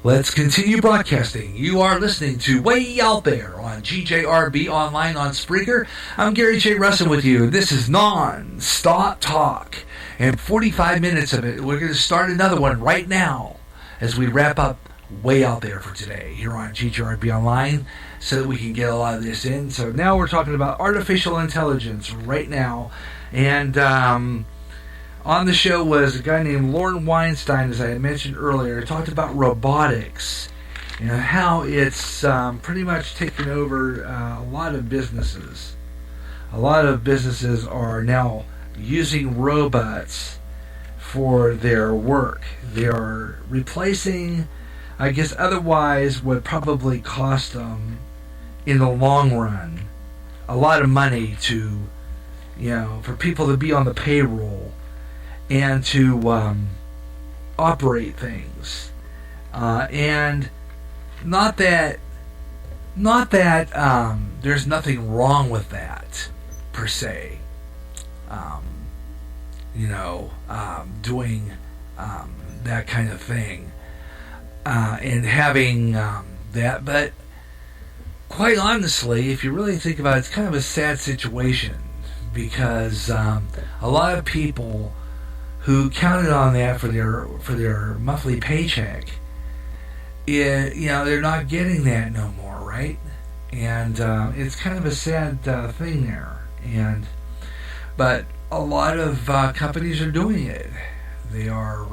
Let's continue broadcasting. You are listening to Way Out There on GJRB Online on Spreaker. I'm Gary J. Russin with you. This is non-stop talk. And 45 minutes of it. We're going to start another one right now as we wrap up Way Out There for today here on GJRB Online so that we can get a lot of this in. So now we're talking about artificial intelligence right now. And on the show was a guy named Lauren Weinstein, as I had mentioned earlier. He talked about robotics and how it's pretty much taken over a lot of businesses. A lot of businesses are now using robots for their work. They are replacing, I guess, otherwise would probably cost them in the long run a lot of money to, for people to be on the payroll and to operate things, and not that there's nothing wrong with that per se. Doing that kind of thing and having that, but quite honestly, if you really think about it, it's kind of a sad situation because a lot of people who counted on that for their monthly paycheck, they're not getting that no more, right? And it's kind of a sad thing there. But a lot of companies are doing it. They are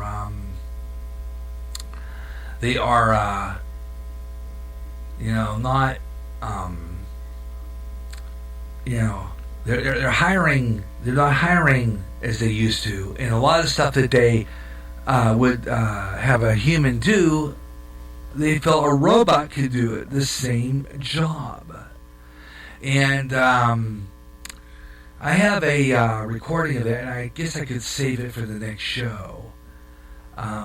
not they're hiring. They're not hiring as they used to, and a lot of stuff that they would have a human do, they felt a robot could do it the same job. And I have a recording of that, and I guess I could save it for the next show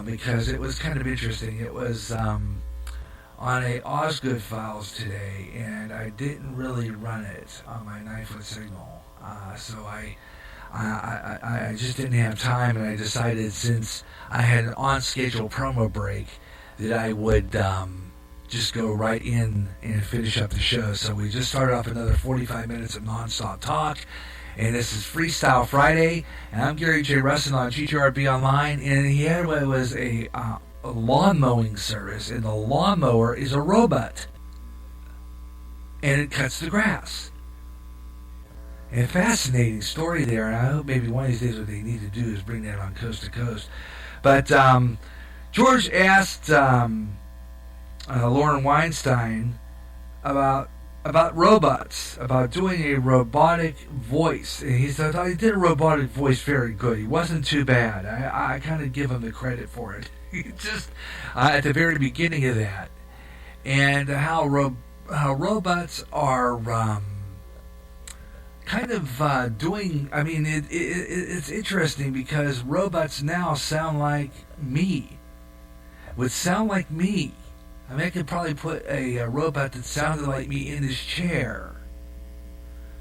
because it was kind of interesting. It was on a Osgood Files today, and I didn't really run it on my 9-foot signal, so I just didn't have time, and I decided since I had an on-schedule promo break that I would just go right in and finish up the show. So we just started off another 45 minutes of non-stop talk, and this is Freestyle Friday, and I'm Gary J. Russin on GTRB Online, and he had what was a lawn mowing service, and the lawnmower is a robot, and it cuts the grass. And fascinating story there, and I hope maybe one of these days what they need to do is bring that on Coast to Coast. But George asked Lauren Weinstein about robots, about doing a robotic voice. And he thought he did a robotic voice very good. He wasn't too bad. I kind of give him the credit for it. Just at the very beginning of that. And how robots are kind of doing, I mean, it's interesting because robots now sound like me. Would sound like me. I mean, I could probably put a robot that sounded like me in his chair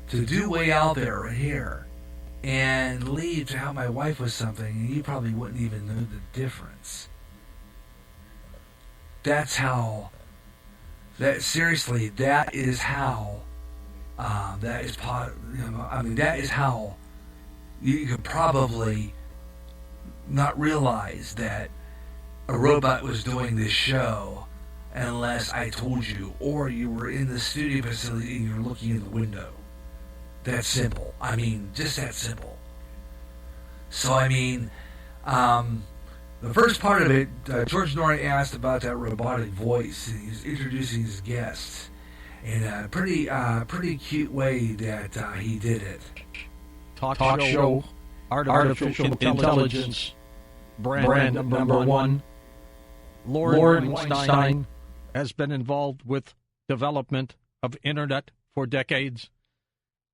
to do Way Out There right here and lead to how my wife was something, and you probably wouldn't even know the difference. That's how, seriously, that is how, that is how you could probably not realize that a robot was doing this show unless I told you, or you were in the studio facility and you're looking in the window. That simple. I mean, just that simple. So, I mean, the first part of it, George Norrie asked about that robotic voice. He's introducing his guests in a pretty cute way that he did it. Talk show, artificial intelligence, brand number one. Lauren Weinstein has been involved with development of internet for decades.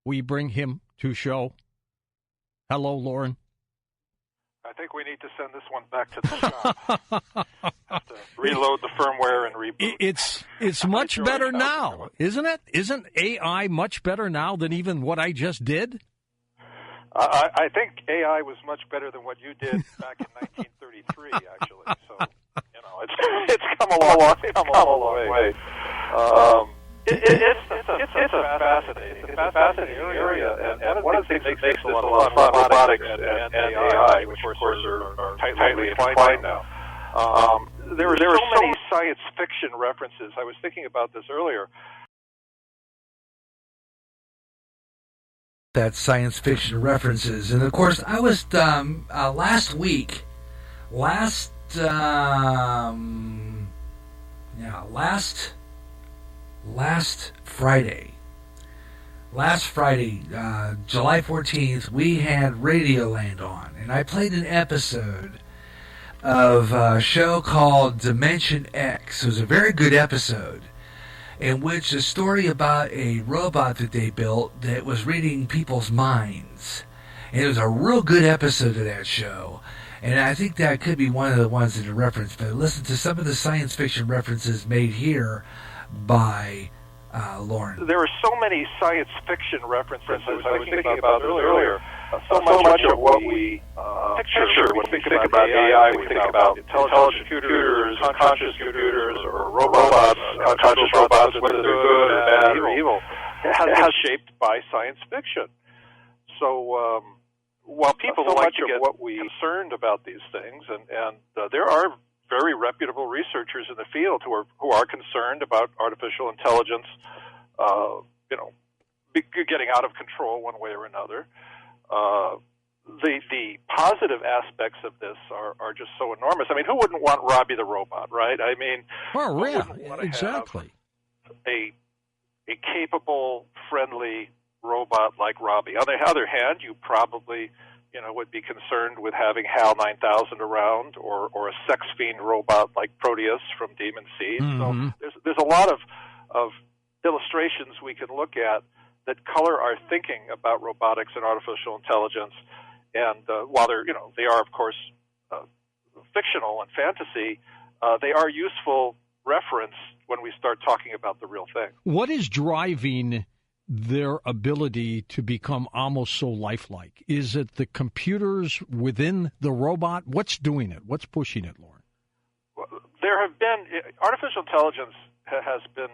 We bring him to show. Hello, Lauren. I think we need to send this one back to the shop. Have to reload the firmware and reboot. It's much better now, isn't it? Isn't AI much better now than even what I just did? I think AI was much better than what you did back in 1933, actually. So, it's come a long way. It's a fascinating area, and one of the things that makes this a lot of fun, robotics and AI, which of course are tightly entwined now. There are so many science fiction references. I was thinking about this earlier. That science fiction references, and of course, I was last Friday. Last Friday, July 14th, we had Radioland on, and I played an episode of a show called Dimension X. It was a very good episode, in which a story about a robot that they built that was reading people's minds. And it was a real good episode of that show. And I think that could be one of the ones that are referenced. But listen to some of the science fiction references made here by Lauren. There are so many science fiction references I was thinking about earlier. So much of what we picture when we think about AI, we think about intelligent computers, conscious computers, or robots, conscious robots, whether they're good or bad or evil, has shaped by science fiction. So while people like to get concerned about these things, and there are very reputable researchers in the field who are concerned about artificial intelligence, getting out of control one way or another. The positive aspects of this are just so enormous. I mean, who wouldn't want Robbie the robot, right? I mean, who wouldn't want to have a capable, friendly robot like Robbie? On the other hand, you probably would be concerned with having HAL 9000 around, or a sex fiend robot like Proteus from Demon Seed. Mm-hmm. So there's a lot of illustrations we can look at that color our thinking about robotics and artificial intelligence. And while they are of course fictional and fantasy, they are useful reference when we start talking about the real thing. What is driving their ability to become almost so lifelike? Is it the computers within the robot? What's doing it? What's pushing it, Lauren? Well, there have been artificial intelligence has been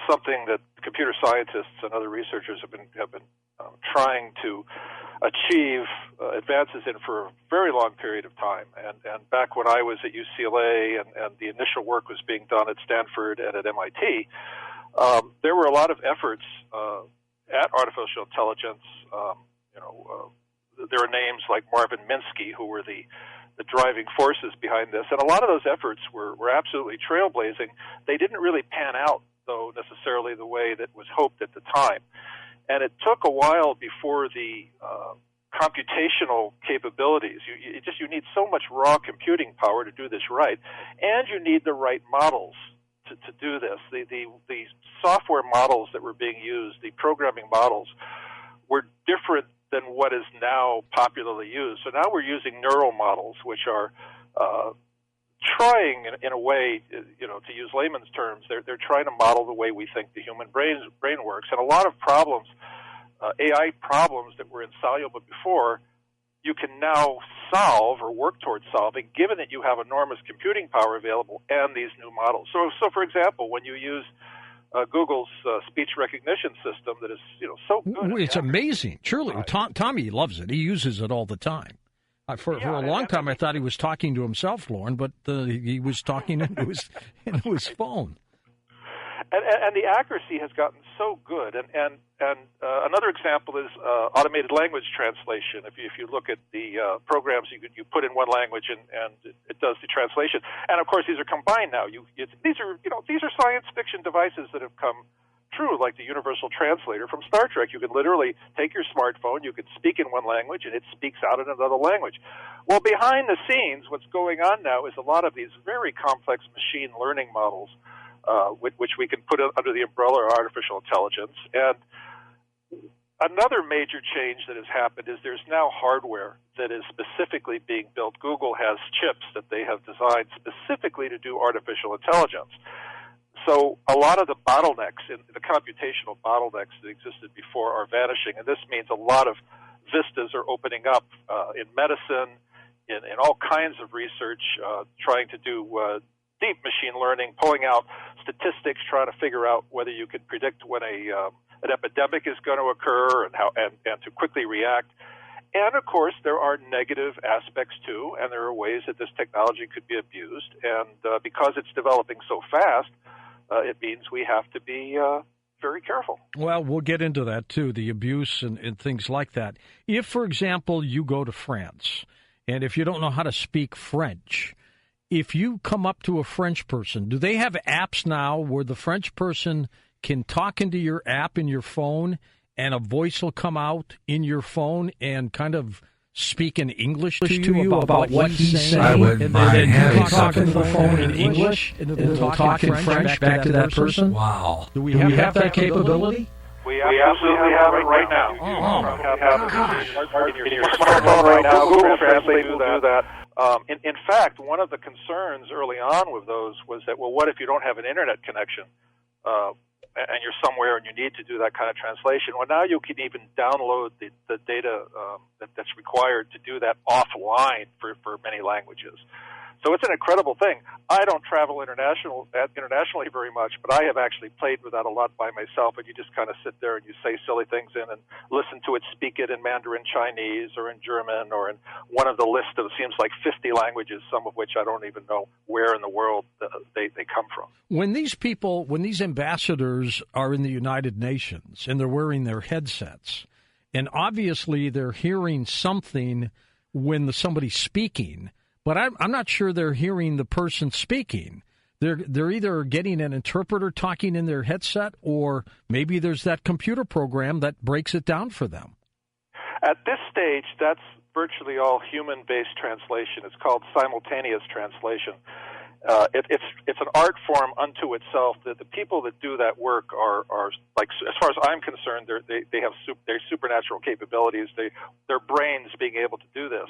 something that computer scientists and other researchers have been trying to achieve advances in for a very long period of time. And back when I was at UCLA and the initial work was being done at Stanford and at MIT, there were a lot of efforts at artificial intelligence. There are names like Marvin Minsky, who were the driving forces behind this, and a lot of those efforts were absolutely trailblazing. They didn't really pan out, though, necessarily the way that was hoped at the time. And it took a while before the computational capabilities. You need so much raw computing power to do this right, and you need the right models to do this. The software models that were being used, the programming models, were different than what is now popularly used. So now we're using neural models, which are trying, in a way, to use layman's terms, they're trying to model the way we think the human brain works. And a lot of problems, AI problems that were insoluble before, you can now solve or work towards solving, given that you have enormous computing power available and these new models. So for example, when you use Google's speech recognition system that is, so good. It's amazing. Truly. Tommy loves it. He uses it all the time. For a long time, I thought he was talking to himself, Lauren, but he was talking into his phone. And the accuracy has gotten so good. And another example is automated language translation. If you look at the programs, you put in one language and it does the translation. And of course, these are combined now. These are science fiction devices that have come true, like the universal translator from Star Trek. You can literally take your smartphone, you can speak in one language, and it speaks out in another language. Well, behind the scenes, what's going on now is a lot of these very complex machine learning models, which we can put under the umbrella of artificial intelligence. And another major change that has happened is there's now hardware that is specifically being built. Google has chips that they have designed specifically to do artificial intelligence. So a lot of the bottlenecks, the computational bottlenecks that existed before, are vanishing, and this means a lot of vistas are opening up in medicine, in all kinds of research, trying to do deep machine learning, pulling out statistics, trying to figure out whether you could predict when an epidemic is going to occur and to quickly react. And of course, there are negative aspects too, and there are ways that this technology could be abused. And because it's developing so fast, it means we have to be very careful. Well, we'll get into that too, the abuse and things like that. If, for example, you go to France, and if you don't know how to speak French, if you come up to a French person, do they have apps now where the French person can talk into your app in your phone and a voice will come out in your phone and kind of speak in English to you about what he's saying? I wouldn't mind having talking to the something phone like in that. English, and it'll talk in French back to that person? Wow. Do we have that capability? We absolutely have it right now. Oh, in your smartphone right now, Google Translate will do that. In fact, one of the concerns early on with those was that, well, what if you don't have an internet connection and you're somewhere and you need to do that kind of translation? Well, now you can even download the data that's required to do that offline for many languages. So it's an incredible thing. I don't travel internationally very much, but I have actually played with that a lot by myself, and you just kind of sit there and you say silly things in and listen to it speak it in Mandarin Chinese or in German or in one of the list of, it seems like 50 languages, some of which I don't even know where in the world they come from. When these ambassadors are in the United Nations and they're wearing their headsets, and obviously they're hearing something when somebody's speaking, but I'm not sure they're hearing the person speaking. They're either getting an interpreter talking in their headset, or maybe there's that computer program that breaks it down for them. At this stage, that's virtually all human-based translation. It's called simultaneous translation. It's an art form unto itself. The people that do that work are like, as far as I'm concerned, they have supernatural capabilities. Their brains being able to do this.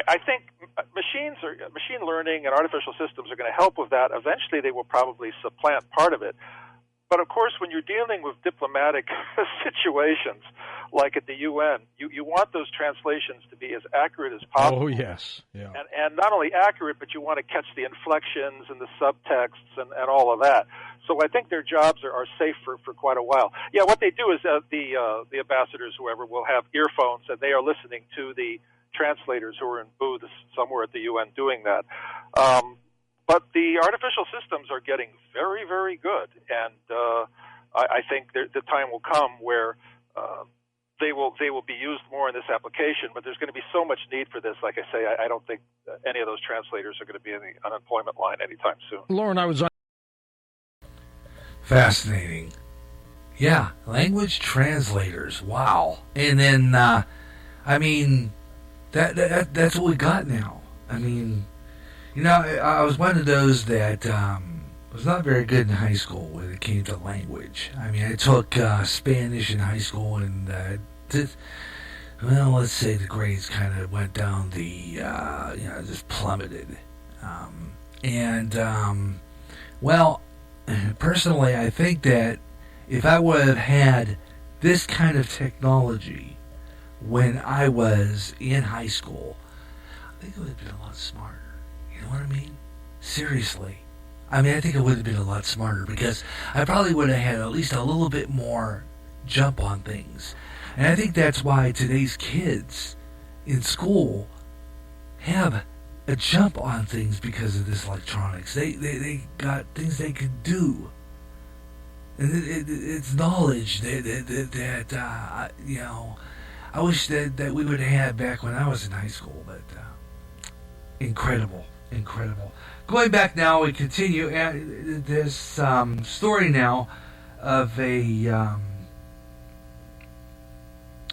I think machine learning and artificial systems are going to help with that. Eventually, they will probably supplant part of it. But of course, when you're dealing with diplomatic situations, like at the UN, you want those translations to be as accurate as possible. Oh, yes. Yeah. And not only accurate, but you want to catch the inflections and the subtexts and all of that. So I think their jobs are safe for quite a while. Yeah, what they do is the ambassadors, whoever, will have earphones, and they are listening to the translators who are in booths somewhere at the UN doing that. But the artificial systems are getting very, very good, and I think the time will come where they will be used more in this application. But there's going to be so much need for this. Like I say, I don't think any of those translators are going to be in the unemployment line anytime soon. Lauren, I was on. Fascinating. Yeah, language translators. Wow. And then, I mean, that's what we got now. I mean, you know, I was one of those that was not very good in high school when it came to language. I mean, I took Spanish in high school, and let's say the grades kind of went down just plummeted. Well, personally, I think that if I would have had this kind of technology when I was in high school, I think it would have been a lot smarter. You know what I mean? Seriously. I mean, I think it would have been a lot smarter because I probably would have had at least a little bit more jump on things. And I think that's why today's kids in school have a jump on things because of this electronics. They got things they could do. And it's knowledge that you know, I wish that we would have had back when I was in high school, but incredible. Going back now, we continue this story now of a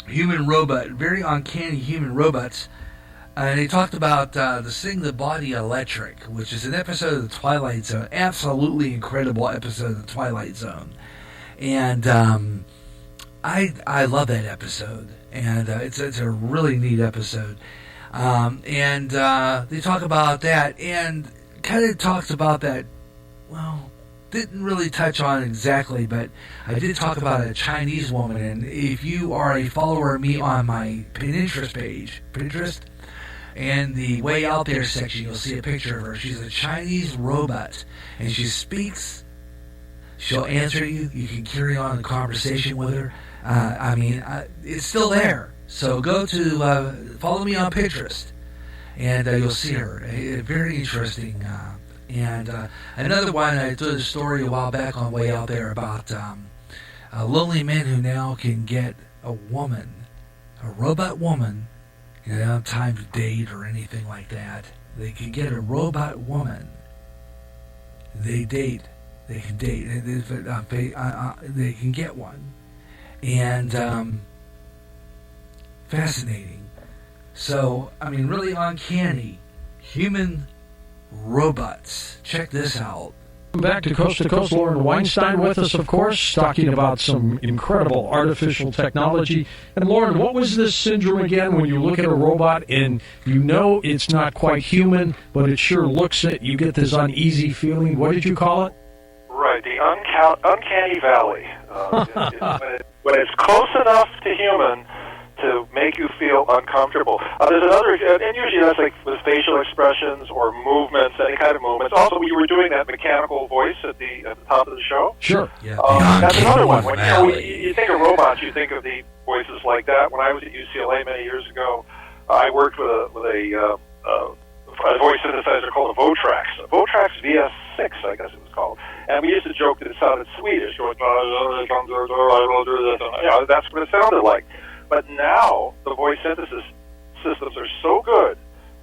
human robot, very uncanny human robots. And they talked about the Sing the Body Electric, which is an episode of The Twilight Zone. Absolutely incredible episode of The Twilight Zone. And I love that episode. And it's a really neat episode. And they talk about that, and kind of talks about that, well, didn't really touch on it exactly, but I did talk about a Chinese woman, and if you are a follower of me on my Pinterest page, in the Way Out There section, you'll see a picture of her. She's a Chinese robot, and she speaks. She'll answer you. You can carry on a conversation with her. It's still there. So go to follow me on Pinterest, and you'll see her. Very interesting. And another one, I told a story a while back on Way Out There about lonely men who now can get a woman, a robot woman. They don't have time to date or anything like that. They can get a robot woman. They date. They can date. They can get one. And fascinating. So, really uncanny. Human robots. Check this out. Back to Coast, Lauren Weinstein with us, of course, talking about some incredible artificial technology. And Lauren, what was this syndrome again when you look at a robot and you know it's not quite human, but it sure looks it, you get this uneasy feeling? What did you call it? Right, the uncanny valley. When it's close enough to human to make you feel uncomfortable. There's another, and usually that's like with facial expressions or movements, any kind of movements. Also, you were doing that mechanical voice at the top of the show. Sure. Yeah. That's another one. When you think of robots, you think of the voices like that. When I was at UCLA many years ago, I worked with a voice synthesizer called a Votrax VS6, I guess it was called. And we used to joke that it sounded Swedish, going, that's what it sounded like. But now the voice synthesis systems are so good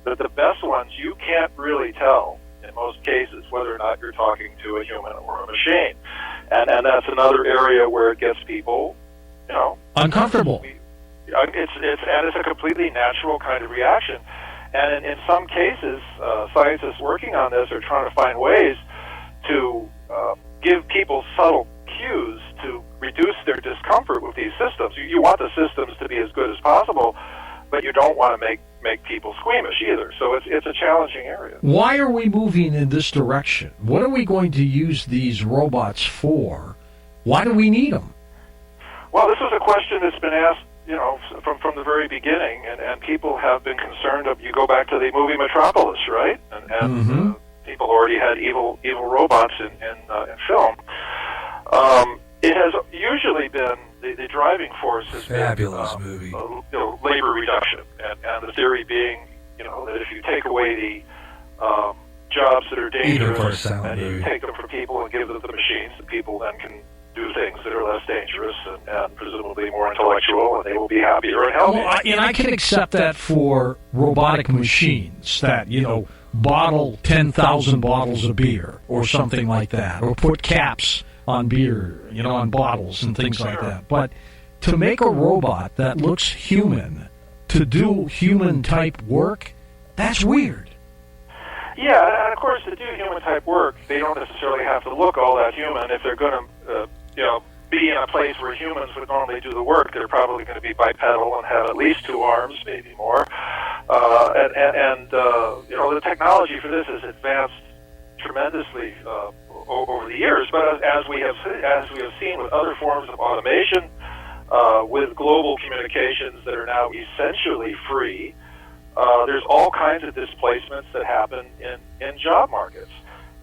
that the best ones you can't really tell in most cases whether or not you're talking to a human or a machine. And that's another area where it gets people, uncomfortable. It's a completely natural kind of reaction. And in some cases, scientists working on this are trying to find ways to give people subtle cues to reduce their discomfort with these systems. You want the systems to be as good as possible, but you don't want to make people squeamish either. So it's a challenging area. Why are we moving in this direction? What are we going to use these robots for? Why do we need them? Well, this is a question that's been asked, from the very beginning, and people have been concerned. You go back to the movie Metropolis, right? And people already had evil robots in film. It has usually been the driving force has fabulous been movie. Labor reduction, and the theory being, that if you take away the jobs that are dangerous and you take them from people and give them to the machines, the people then can do things that are less dangerous and presumably more intellectual, and they will be happier and healthier. Well, and I can accept that for robotic machines that, bottle 10,000 bottles of beer or something like that, or put caps on beer, on bottles and things like that. But to make a robot that looks human, to do human-type work, that's weird. Yeah, and of course, to do human-type work, they don't necessarily have to look all that human. If they're going to, be in a place where humans would normally do the work, they're probably going to be bipedal and have at least two arms, maybe more. The technology for this has advanced tremendously over the years. But as we have seen with other forms of automation, with global communications that are now essentially free, there's all kinds of displacements that happen in job markets.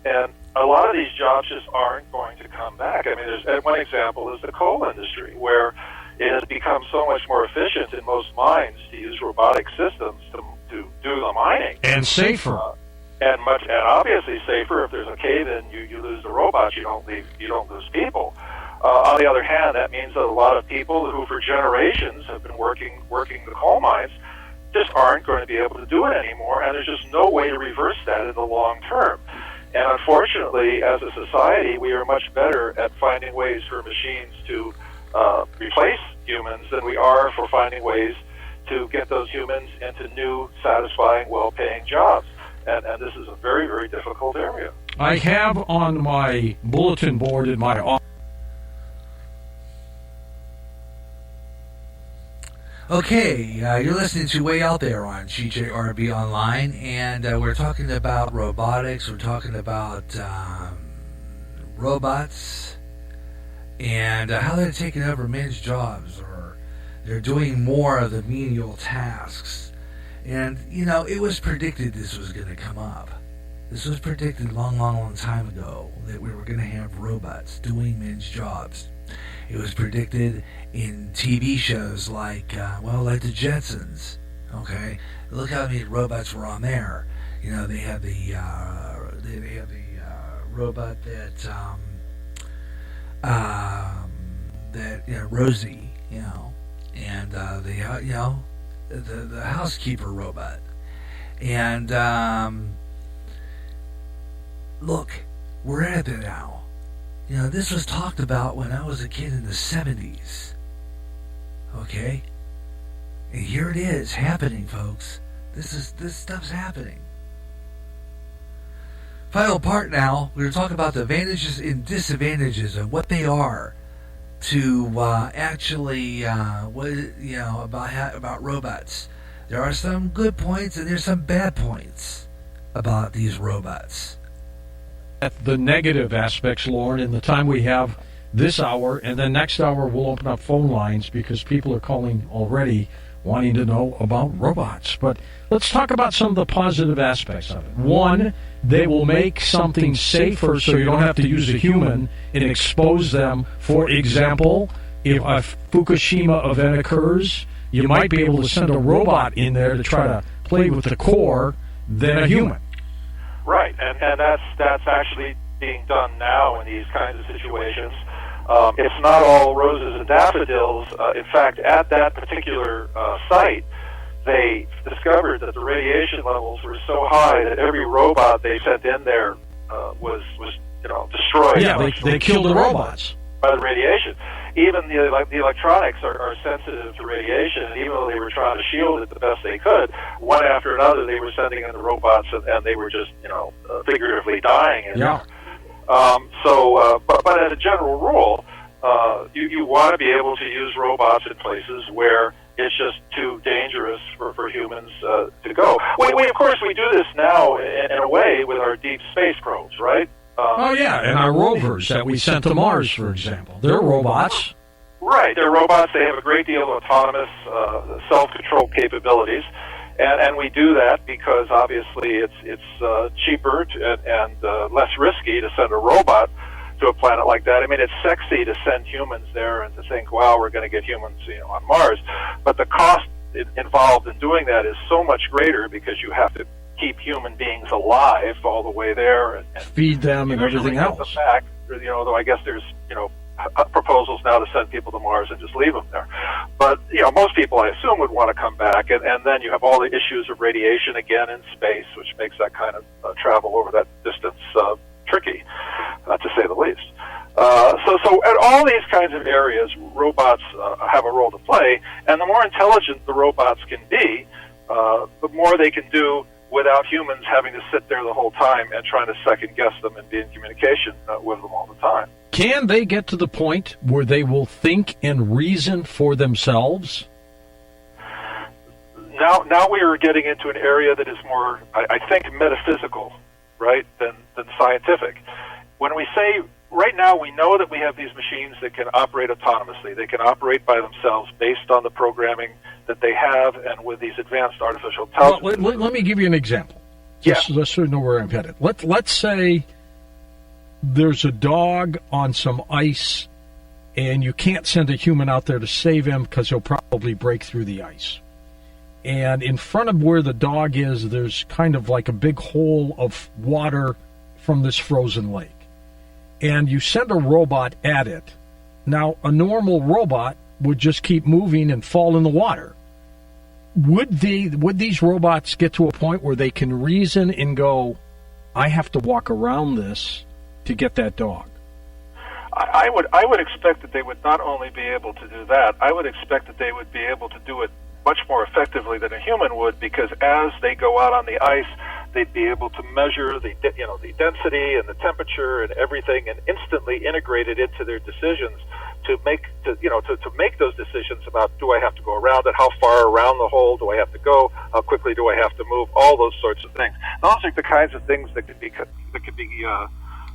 And a lot of these jobs just aren't going to come back. There's one example is the coal industry, where it has become so much more efficient in most mines to use robotic systems to do the mining. And safer. And obviously safer. If there's a cave-in, you lose the robots, you don't lose people. On the other hand, that means that a lot of people who for generations have been working the coal mines just aren't going to be able to do it anymore, and there's just no way to reverse that in the long term. And unfortunately, as a society, we are much better at finding ways for machines to replace humans than we are for finding ways to get those humans into new, satisfying, well-paying jobs. And this is a very, very difficult area. I have on my bulletin board in my office. Okay, you're listening to Way Out There on GJRB Online, and we're talking about robotics, we're talking about robots, and how they're taking over men's jobs, or they're doing more of the menial tasks. And, it was predicted this was going to come up. This was predicted a long time ago, that we were going to have robots doing men's jobs. It was predicted in TV shows like the Jetsons. Okay, look how many robots were on there. They had the robot that Rosie, and the housekeeper robot, and look, we're at it now. This was talked about when I was a kid in the 70s. Okay? And here it is, happening, folks. This stuff's happening. Final part now, we're going to talk about the advantages and disadvantages and what they are to actually, about robots. There are some good points and there's some bad points about these robots. The negative aspects, Lauren, in the time we have this hour, and then next hour we'll open up phone lines because people are calling already wanting to know about robots. But let's talk about some of the positive aspects of it. One, they will make something safer so you don't have to use a human and expose them. For example, if a Fukushima event occurs, you might be able to send a robot in there to try to play with the core than a human. Right, and that's actually being done now in these kinds of situations. It's not all roses and daffodils. In fact, at that particular site, they discovered that the radiation levels were so high that every robot they sent in there was destroyed. Yeah, they killed the robots by the radiation. Even the electronics are sensitive to radiation, and even though they were trying to shield it the best they could, one after another they were sending in the robots, and they were just figuratively dying in there. But as a general rule, you want to be able to use robots in places where it's just too dangerous for humans to go. We of course we do this now in a way with our deep space probes, right? And our rovers that we sent to Mars, for example. They're robots. Right, they're robots. They have a great deal of autonomous self-control capabilities. And we do that because obviously it's cheaper and less risky to send a robot to a planet like that. I mean, it's sexy to send humans there and to think, wow, we're going to get humans on Mars. But the cost involved in doing that is so much greater because you have to keep human beings alive all the way there and feed them and everything else. Back, though I guess there's proposals now to send people to Mars and just leave them there. But most people, I assume, would want to come back, and then you have all the issues of radiation again in space, which makes that kind of travel over that distance tricky, to say the least. So at all these kinds of areas, robots have a role to play, and the more intelligent the robots can be, the more they can do without humans having to sit there the whole time and trying to second-guess them and be in communication with them all the time. Can they get to the point where they will think and reason for themselves? Now we are getting into an area that is more, I think, metaphysical, right, than scientific. When we say, right now we know that we have these machines that can operate autonomously. They can operate by themselves based on the programming that they have and with these advanced artificial intelligence. Well, let me give you an example. Just so you know where I'm headed. Let's say there's a dog on some ice and you can't send a human out there to save him because he'll probably break through the ice. And in front of where the dog is, there's kind of like a big hole of water from this frozen lake. And you send a robot at it. Now, a normal robot would just keep moving and fall in the water. Would these robots get to a point where they can reason and go, I have to walk around this to get that dog? I would expect that they would not only be able to do that, I would expect that they would be able to do it much more effectively than a human would, because as they go out on the ice, they'd be able to measure the density and the temperature and everything, and instantly integrate it into their decisions to make those decisions about, do I have to go around it, how far around the hole do I have to go, how quickly do I have to move, all those sorts of things. Those are the kinds of things that could be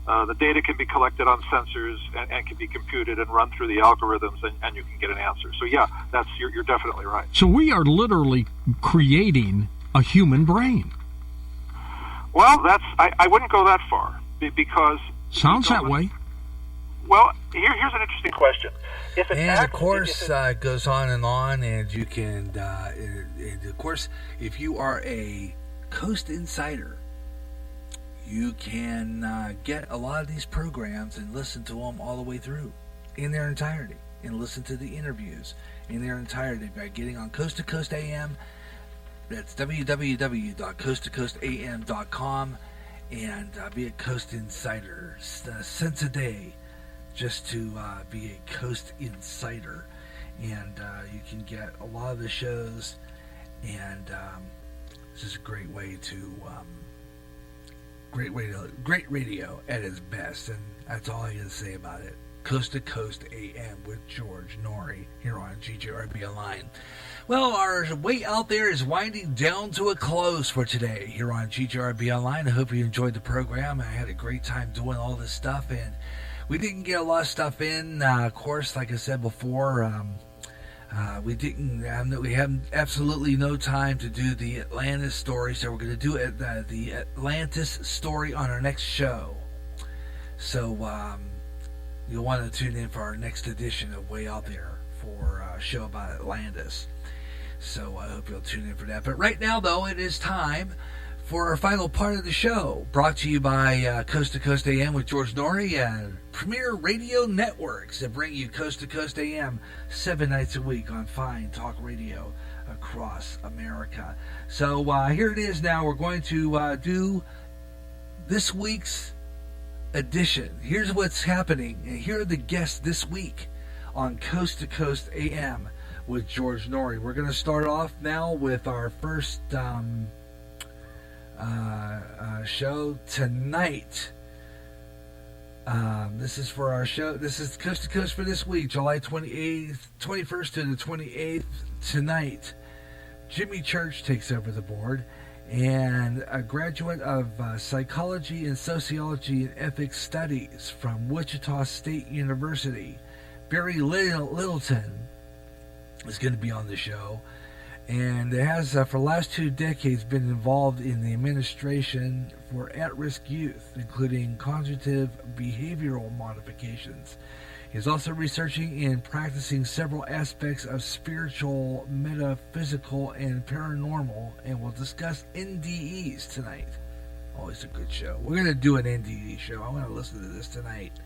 the data can be collected on sensors and can be computed and run through the algorithms, and you can get an answer. So yeah, you're definitely right. So we are literally creating a human brain. Well, I wouldn't go that far because sounds that way. Well, here's an interesting question. And of course, it goes on, and you can, and of course, if you are a Coast Insider, you can get a lot of these programs and listen to them all the way through in their entirety, and listen to the interviews in their entirety by getting on Coast to Coast AM. That's www.coasttocoastam.com, and be a Coast Insider. Cents a day just to be a Coast Insider, and you can get a lot of the shows, and it's just a great radio at its best, and that's all I got to say about it. Coast to Coast AM with George Norrie here on GJRB Online. Well, our way out there is winding down to a close for today here on GJRB Online. I hope you enjoyed the program. I had a great time doing all this stuff, and we didn't get a lot of stuff in. Of course, like I said before, we have absolutely no time to do the Atlantis story, so we're going to do the Atlantis story on our next show. So you'll want to tune in for our next edition of Way Out There for a show about Atlantis. So I hope you'll tune in for that. But right now, though, it is time for our final part of the show, brought to you by Coast to Coast AM with George Norrie and Premier Radio Networks that bring you Coast to Coast AM 7 nights a week on fine talk radio across America. So here it is now. We're going to do this week's edition. Here's what's happening, and here are the guests this week on Coast to Coast AM with George Norrie. We're going to start off now with our first show tonight. This is for our show. This is Coast to Coast for this week, July 21st to the 28th. Tonight, Jimmy Church takes over the board, and a graduate of psychology and sociology and ethics studies from Wichita State University, Barry Littleton, is going to be on the show. And it has, for the last 2 decades, been involved in the administration for at-risk youth, including cognitive behavioral modifications. He's also researching and practicing several aspects of spiritual, metaphysical, and paranormal, and we'll discuss NDEs tonight. Always a good show. We're going to do an NDE show. I'm going to listen to this tonight,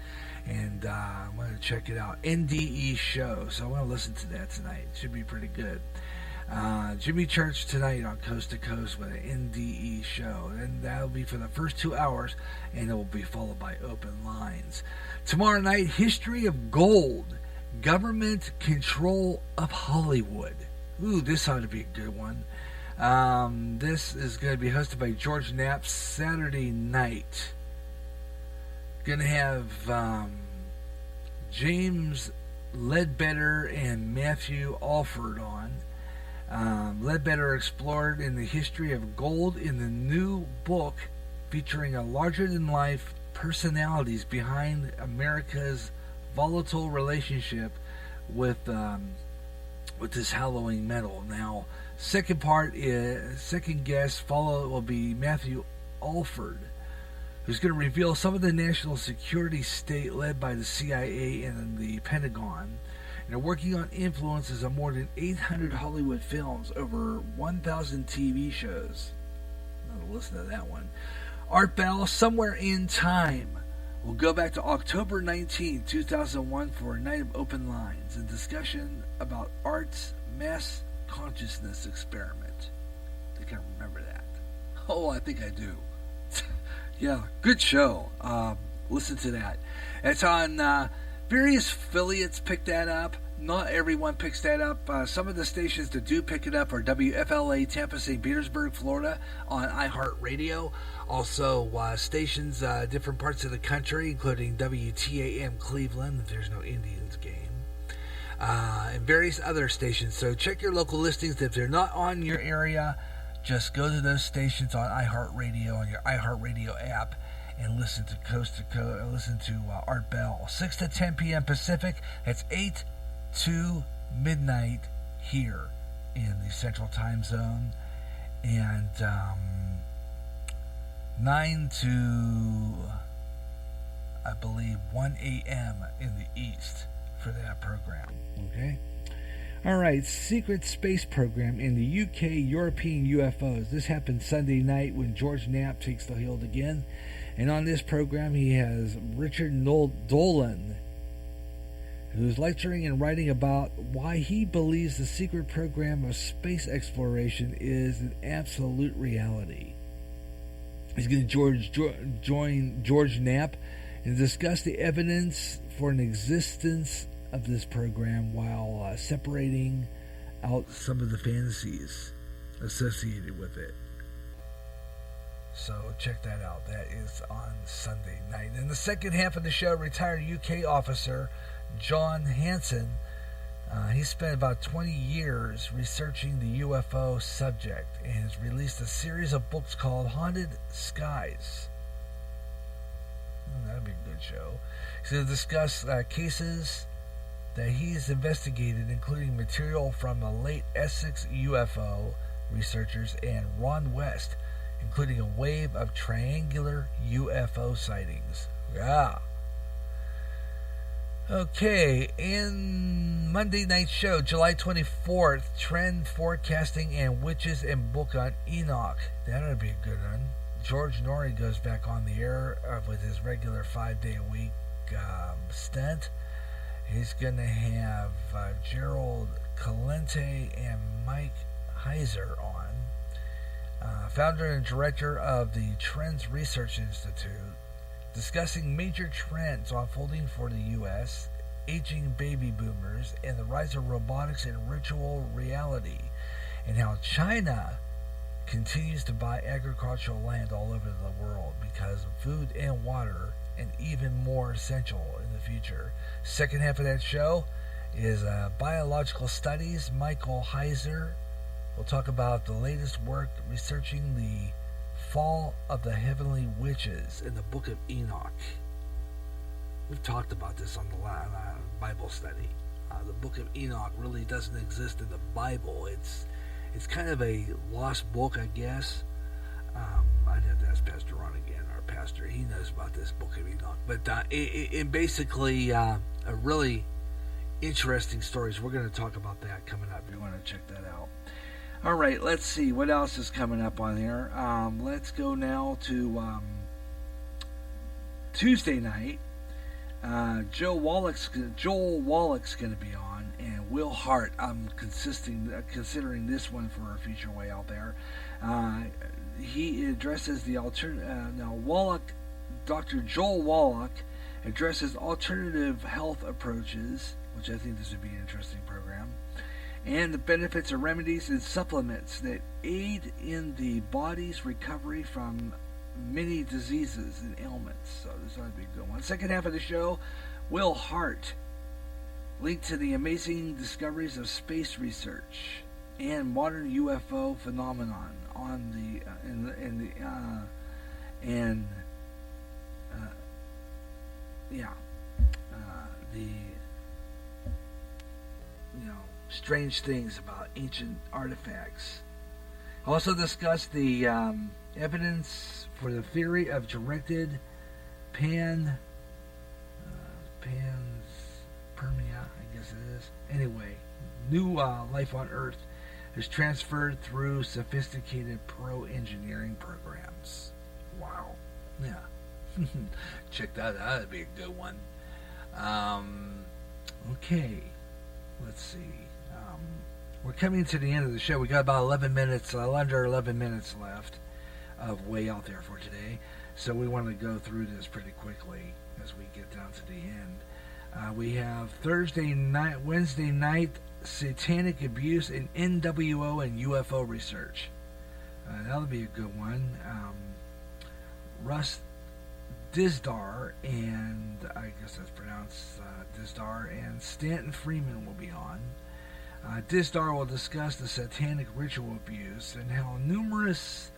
and I'm going to check it out. NDE show. So I'm going to listen to that tonight. Should be pretty good. Jimmy Church tonight on Coast to Coast with an NDE show, and that'll be for the first 2 hours, and it will be followed by open lines. Tomorrow night, History of Gold, Government Control of Hollywood. Ooh, this ought to be a good one. This is going to be hosted by George Knapp Saturday night. Going to have James Ledbetter and Matthew Alford on. Ledbetter explored in the history of gold in the new book featuring a larger-than-life personalities behind America's volatile relationship with this hallowing metal. Now, second guest will be Matthew Alford, who's going to reveal some of the national security state led by the CIA and the Pentagon. And working on influences on more than 800 Hollywood films, over 1,000 TV shows. I'll listen to that one. Art Bell, Somewhere in Time. We'll go back to October 19, 2001 for a night of open lines and discussion about art's mass consciousness experiment. I think I remember that. Oh, I think I do. Yeah, good show. Listen to that. It's on... various affiliates pick that up. Not everyone picks that up. Some of the stations that do pick it up are WFLA Tampa, St. Petersburg, Florida on iHeartRadio. Also stations different parts of the country, including WTAM Cleveland if there's no Indians game. And various other stations. So check your local listings. If they're not on your area, just go to those stations on iHeartRadio, on your iHeartRadio app, and listen to Coast to Coast. Listen to Art Bell, 6 to 10 p.m. Pacific. That's 8 to midnight here in the Central Time Zone. and 9 to, I believe, 1 a.m. in the East for that program. Okay? All right, secret space program in the UK, European UFOs. This happened Sunday night when George Knapp takes the field again. And on this program, he has Richard Dolan, who's lecturing and writing about why he believes the secret program of space exploration is an absolute reality. He's going to join George Knapp and discuss the evidence for an existence of this program while separating out some of the fantasies associated with it. So check that out. That is on Sunday night. In the second half of the show, retired UK officer John Hanson, he spent about 20 years researching the UFO subject and has released a series of books called Haunted Skies. That'd be a good show. He's going to discuss cases that he's investigated, including material from the late Essex UFO researchers and Ron West, including a wave of triangular UFO sightings. Yeah. Okay, in Monday night show, July 24th, Trend Forecasting and Witches and Book on Enoch. That ought to be a good one. George Norrie goes back on the air with his regular 5-day-a-week stint. He's going to have Gerald Calente and Mike Heiser on. Founder and director of the Trends Research Institute, discussing major trends unfolding for the U.S., aging baby boomers, and the rise of robotics and virtual reality, and how China continues to buy agricultural land all over the world because of food and water, and even more essential in the future. Second half of that show is biological studies. Michael Heiser will talk about the latest work researching the fall of the heavenly witches in the Book of Enoch. We've talked about this on the Bible study. The Book of Enoch really doesn't exist in the Bible. It's kind of a lost book, I guess. I'd have to ask Pastor Ron again, our pastor. He knows about this Book of Enoch. But it basically a really interesting stories. We're going to talk about that coming up. If you want to check that out. All right, let's see what else is coming up on here. Let's go now to Tuesday night. Joel Wallach's going to be on, and Will Hart. I'm considering this one for a future way out there. He addresses the Dr. Joel Wallach addresses alternative health approaches, which I think this would be an interesting program, and the benefits of remedies and supplements that aid in the body's recovery from many diseases and ailments. So this ought to be a good one. Second half of the show, Will Hart, linked to the amazing discoveries of space research and modern UFO phenomenon on strange things about ancient artifacts. Also discussed the evidence for the theory of directed panspermia, I guess it is. Anyway, new life on Earth is transferred through sophisticated pro-engineering programs. Wow. Yeah. Check that out. That'd be a good one. Okay. Let's see. We're coming to the end of the show. We got about 11 minutes, under 11 minutes left of Way Out There for today. So we want to go through this pretty quickly as we get down to the end. We have Wednesday night, satanic abuse in NWO and UFO research. That'll be a good one. Russ Dizdar, and I guess that's pronounced Dizdar, and Stanton Freeman will be on. Dizdar will discuss the satanic ritual abuse and how numerous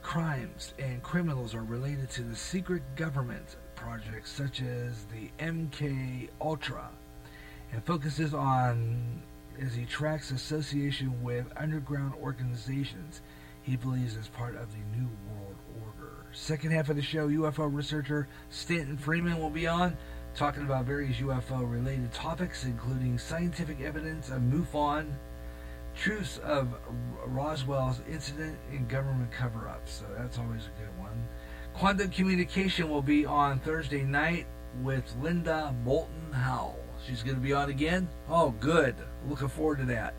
crimes and criminals are related to the secret government projects such as the MK Ultra, and focuses on as he tracks association with underground organizations he believes is part of the New World Order. Second half of the show, UFO researcher Stanton Freeman will be on, talking about various UFO-related topics, including scientific evidence of MUFON, truths of Roswell's incident, and government cover-ups. So that's always a good one. Quantum Communication will be on Thursday night with Linda Moulton Howe. She's going to be on again. Oh, good. Looking forward to that.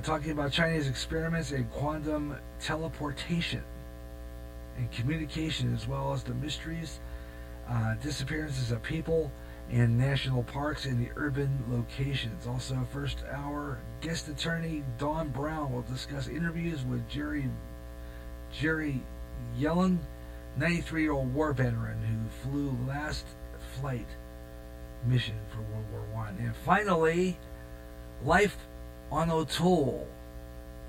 Talking about Chinese experiments in quantum teleportation and communication, as well as the mysteries, disappearances of people in national parks and the urban locations. Also, first hour, guest attorney Dawn Brown will discuss interviews with Jerry Yellen, 93-year-old war veteran who flew last flight mission for World War I. And finally, Life on O'Toole.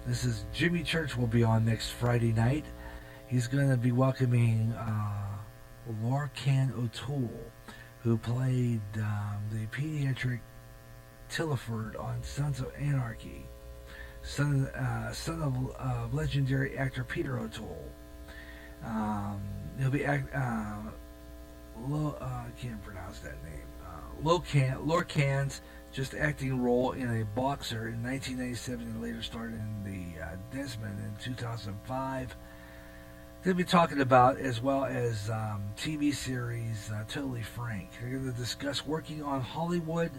This is Jimmy Church will be on next Friday night. He's going to be welcoming Lorcan O'Toole, who played the pediatric Tilliford on Sons of Anarchy, son of legendary actor Peter O'Toole. He'll be I can't pronounce that name. Lorcan's just acting role in a boxer in 1997 and later starred in the Desmond in 2005. They'll be talking about, as well as TV series Totally Frank. They're going to discuss working in Hollywood,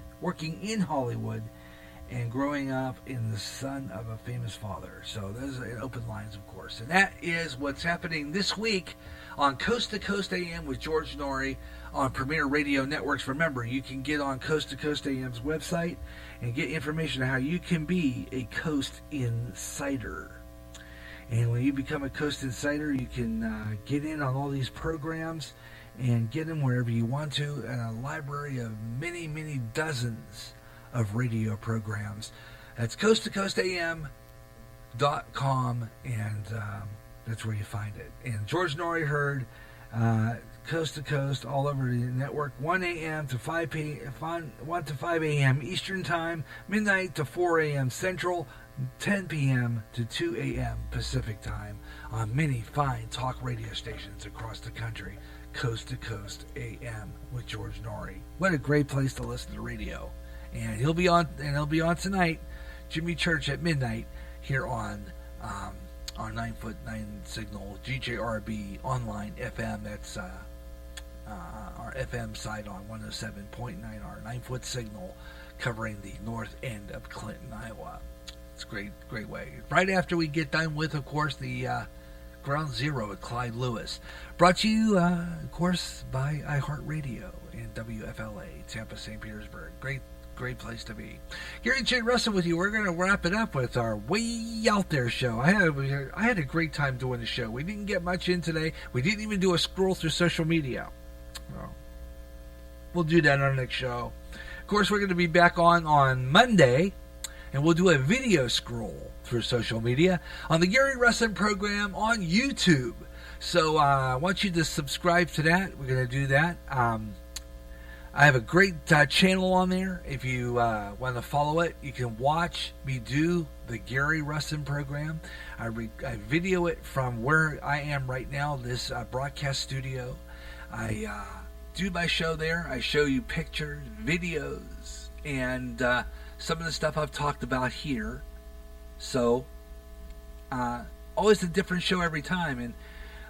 and growing up in the son of a famous father. So those are open lines, of course. And that is what's happening this week on Coast to Coast AM with George Norrie on Premier Radio Networks. Remember, you can get on Coast to Coast AM's website and get information on how you can be a Coast Insider. And when you become a Coast Insider, you can get in on all these programs and get them wherever you want to, and a library of many, many dozens of radio programs. That's coasttocoastam.com, and that's where you find it. And George Norrie heard Coast to Coast all over the network, 1 a.m. to 5 p.m., 1 to 5 a.m. Eastern Time, midnight to 4 a.m. Central, 10 p.m. to 2 a.m. Pacific Time on many fine talk radio stations across the country. Coast to Coast AM with George Norrie. What a great place to listen to radio. And he'll be on tonight, Jimmy Church at midnight here on our 9-foot 9 signal GJRB online FM. That's our FM side on 107.9, our 9-foot signal covering the north end of Clinton, Iowa. It's a great way. Right after we get done with, of course, the Ground Zero with Clyde Lewis. Brought to you, of course, by iHeartRadio and WFLA, Tampa, St. Petersburg. Great place to be. Gary J. Russell with you. We're going to wrap it up with our Way Out There show. I had a great time doing the show. We didn't get much in today. We didn't even do a scroll through social media. Well, we'll do that on our next show. Of course, we're going to be back on Monday, and we'll do a video scroll through social media on the Gary Russell program on YouTube. So I want you to subscribe to that. We're going to do that. I have a great channel on there. If you want to follow it, you can watch me do the Gary Russell program. I video it from where I am right now, this broadcast studio. I do my show there. I show you pictures, videos, and some of the stuff I've talked about here. So, always a different show every time, and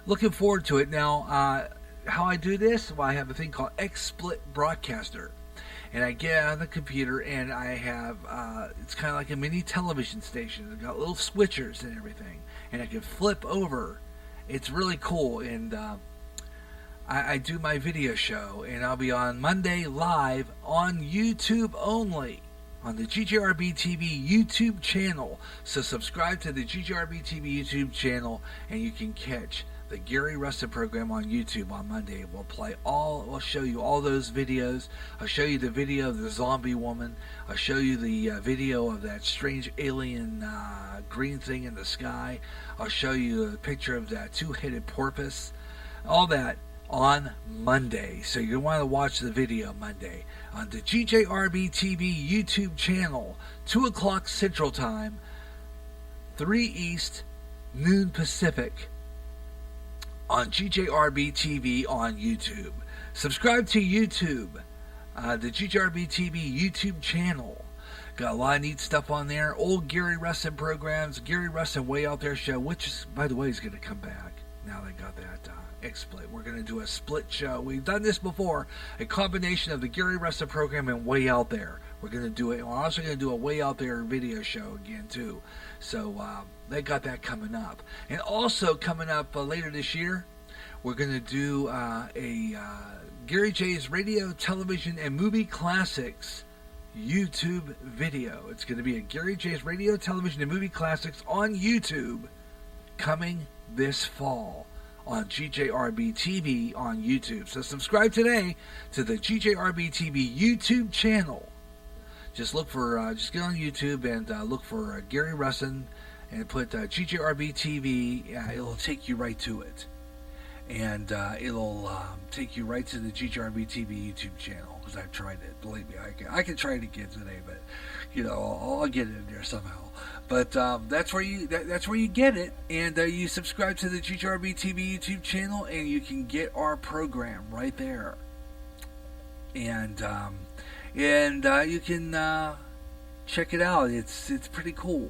looking forward to it. Now, how I do this? Well, I have a thing called XSplit Broadcaster, and I get on the computer, and I have it's kind of like a mini television station. It's got little switchers and everything, and I can flip over. It's really cool, and I do my video show, and I'll be on Monday live on YouTube only, on the GJRB TV YouTube channel. So subscribe to the GJRB TV YouTube channel, and you can catch the Gary Russell program on YouTube on Monday. We'll show you all those videos. I'll show you the video of the zombie woman. I'll show you the video of that strange alien green thing in the sky. I'll show you a picture of that two-headed porpoise. All that on Monday. So you want to watch the video Monday on the GJRB TV YouTube channel, 2 o'clock Central Time, 3 East, noon Pacific, on GJRB TV on YouTube. Subscribe to YouTube, the GJRB TV YouTube channel. Got a lot of neat stuff on there. Old Gary Russin programs, Gary Russin Way Out There show, which is, by the way, is going to come back. Now they got that split. We're going to do a split show. We've done this before, a combination of the Gary Russin program and Way Out There. We're going to do it. We're also going to do a Way Out There video show again, too. So they got that coming up. And also coming up later this year, we're going to do a Gary J's Radio, Television, and Movie Classics YouTube video. It's going to be a Gary J's Radio, Television, and Movie Classics on YouTube coming this fall on GJRB TV on YouTube. So subscribe today to the GJRB TV YouTube channel. Just look for, just get on YouTube and look for Gary Russin and put GJRB TV. It'll take you right to it. And it'll take you right to the GJRB TV YouTube channel, because I've tried it. Believe me, I can try it again today, but I'll get it in there somehow. But that's where you get it, and you subscribe to the GJRB TV YouTube channel, and you can get our program right there. And you can check it out. It's pretty cool,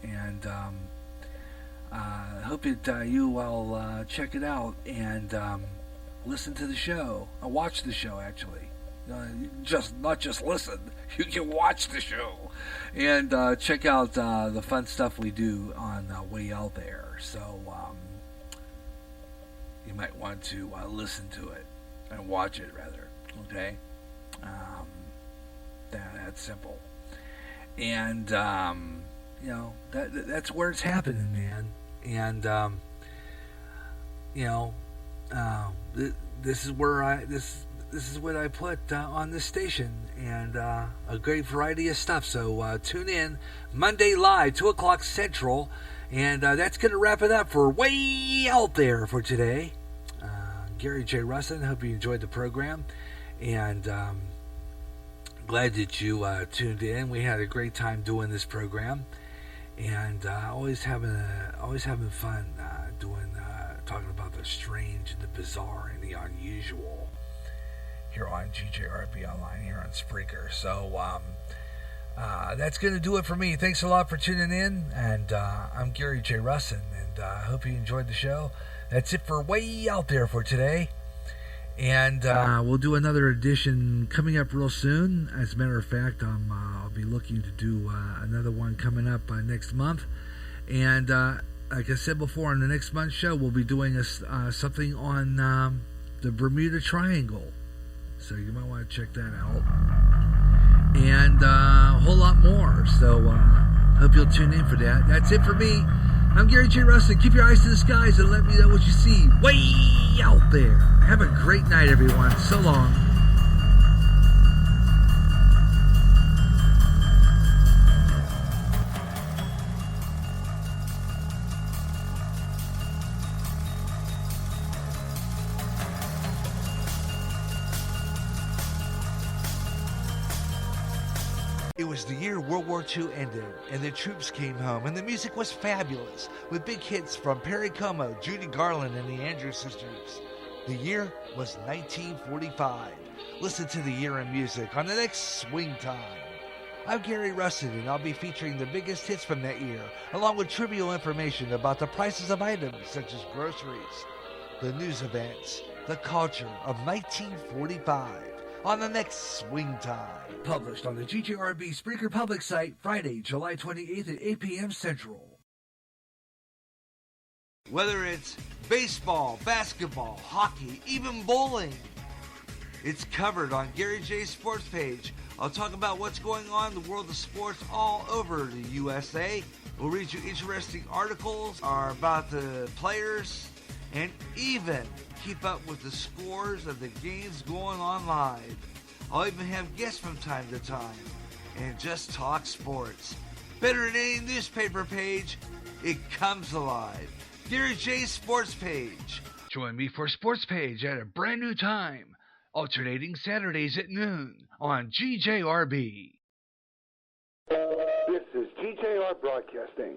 and I hope that you will check it out and listen to the show. Watch the show, actually. Not just listen. You can watch the show and check out the fun stuff we do on Way Out There. So you might want to listen to it and watch it, rather. Okay, that's simple. And that's where it's happening, man. And this is where this is what I put on this station, and a great variety of stuff. So tune in Monday live, 2 o'clock Central, and that's going to wrap it up for Way Out There for today. Gary J. Russin, hope you enjoyed the program, and glad that you tuned in. We had a great time doing this program. And always having fun talking about the strange and the bizarre and the unusual here on GJRB Online, here on Spreaker. So that's going to do it for me. Thanks a lot for tuning in, and I'm Gary J. Russin, and I hope you enjoyed the show. That's it for Way Out There for today. And we'll do another edition coming up real soon. As a matter of fact, I'll be looking to do another one coming up next month. And like I said before, on the next month's show, we'll be doing something on the Bermuda Triangle. So you might want to check that out. And a whole lot more. So hope you'll tune in for that. That's it for me. I'm Gary J. Russin. Keep your eyes to the skies and let me know what you see way out there. Have a great night, everyone. So long. It was the year World War II ended, and the troops came home, and the music was fabulous, with big hits from Perry Como, Judy Garland, and the Andrews Sisters. The year was 1945. Listen to the year in music on the next Swing Time. I'm Gary Russin, and I'll be featuring the biggest hits from that year, along with trivial information about the prices of items such as groceries, the news events, the culture of 1945. On the next Swing Time. Published on the GJRB Spreaker Public site Friday, July 28th at 8 p.m. Central. Whether it's baseball, basketball, hockey, even bowling, it's covered on Gary J's Sports page. I'll talk about what's going on in the world of sports all over the USA. We'll read you interesting articles about the players, and even keep up with the scores of the games going on live. I'll even have guests from time to time and just talk sports. Better than any newspaper page, it comes alive. Gary J's Sports page. Join me for Sports Page at a brand new time, alternating Saturdays at noon on GJRB. This is GJR Broadcasting.